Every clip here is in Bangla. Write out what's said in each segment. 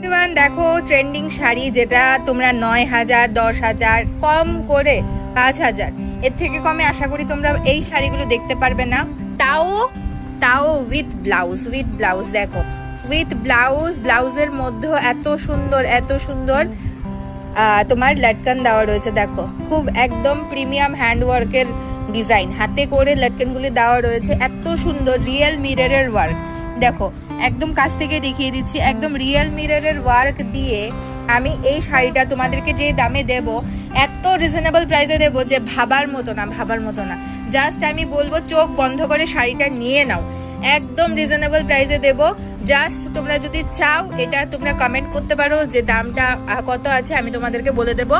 এভরিওয়ান, দেখো ট্রেন্ডিং শাড়ি যেটা তোমরা 9,000 10,000 কম করে 5,000 এর থেকে কমে আশা করি তোমরা এই শাড়িগুলো দেখতে পারবে না। তাও উইথ ব্লাউজ দেখো, উইথ ব্লাউজের মধ্যে এত সুন্দর তোমার লটকন দেওয়া রয়েছে। দেখো খুব একদম প্রিমিয়াম হ্যান্ডওয়ার্কের ডিজাইন, হাতে করে লটকনগুলি দেওয়া রয়েছে, এত সুন্দর রিয়েল মিররের ওয়ার্ক। দেখো একদম কাছ থেকে দেখিয়ে দিচ্ছি, একদম রিয়েল মিররের ওয়ার্ক দিয়ে আমি এই শাড়িটা তোমাদেরকে যে দামে দেব, এত রিজনেবল প্রাইসে দেব যে ভাবার মতো না। জাস্ট আমি বলবো চোখ বন্ধ করে শাড়িটা নিয়ে নাও, একদম রিজনেবল প্রাইসে দেব। জাস্ট তোমরা যদি চাও এটা তোমরা কমেন্ট করতে পারো যে দামটা কত আছে, আমি তোমাদেরকে বলে দেব।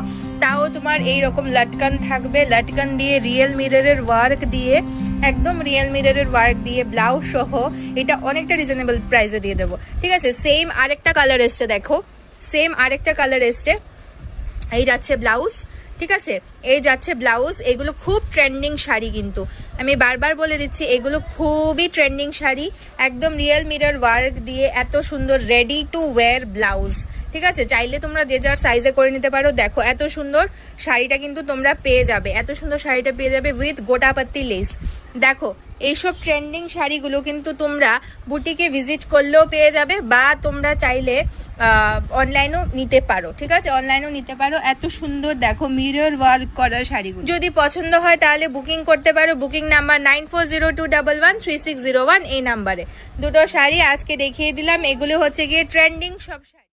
তাও তোমার এই রকম লটকন থাকবে, লটকন দিয়ে রিয়েল মিররের ওয়ার্ক দিয়ে, একদম রিয়েল মিররের ওয়ার্ক দিয়ে ব্লাউজ সহ এটা অনেকটা রিজনেবল প্রাইসে দিয়ে দেবো। ঠিক আছে, সেম আরেকটা কালার এসছে, দেখো সেম আরেকটা কালার এসছে, এই যাচ্ছে ব্লাউজ। ঠিক আছে, এই যাচ্ছে ব্লাউজ। এগুলো খুব ট্রেন্ডিং শাড়ি, কিন্তু আমি বারবার বলে দিচ্ছি এগুলো খুবই ট্রেন্ডিং শাড়ি, একদম রিয়েল মিরর ওয়ার্ক দিয়ে এত সুন্দর রেডি টু ওয়্যার ব্লাউজ। ঠিক আছে, চাইলে তোমরা যে যার সাইজে করে নিতে পারো। দেখো এত সুন্দর শাড়িটা কিন্তু তোমরা পেয়ে যাবে, এত সুন্দর শাড়িটা পেয়ে যাবে উইথ গোটাপাত্তি লেস। দেখো এইসব ট্রেন্ডিং শাড়িগুলো কিন্তু তোমরা বুটিকে ভিজিট করলেও পেয়ে যাবে, বা তোমরা চাইলে অনলাইনেও নিতে পারো। ঠিক আছে, অনলাইনেও নিতে পারো। এত সুন্দর দেখো মিরর ওয়ার্ক করার শাড়িগুলো যদি পছন্দ হয় তাহলে বুকিং করতে পারো। বুকিং নাম্বার 9402113601, এই নাম্বারে দুটো শাড়ি আজকে দেখিয়ে দিলাম। এগুলো হচ্ছে গিয়ে ট্রেন্ডিং সব শাড়ি।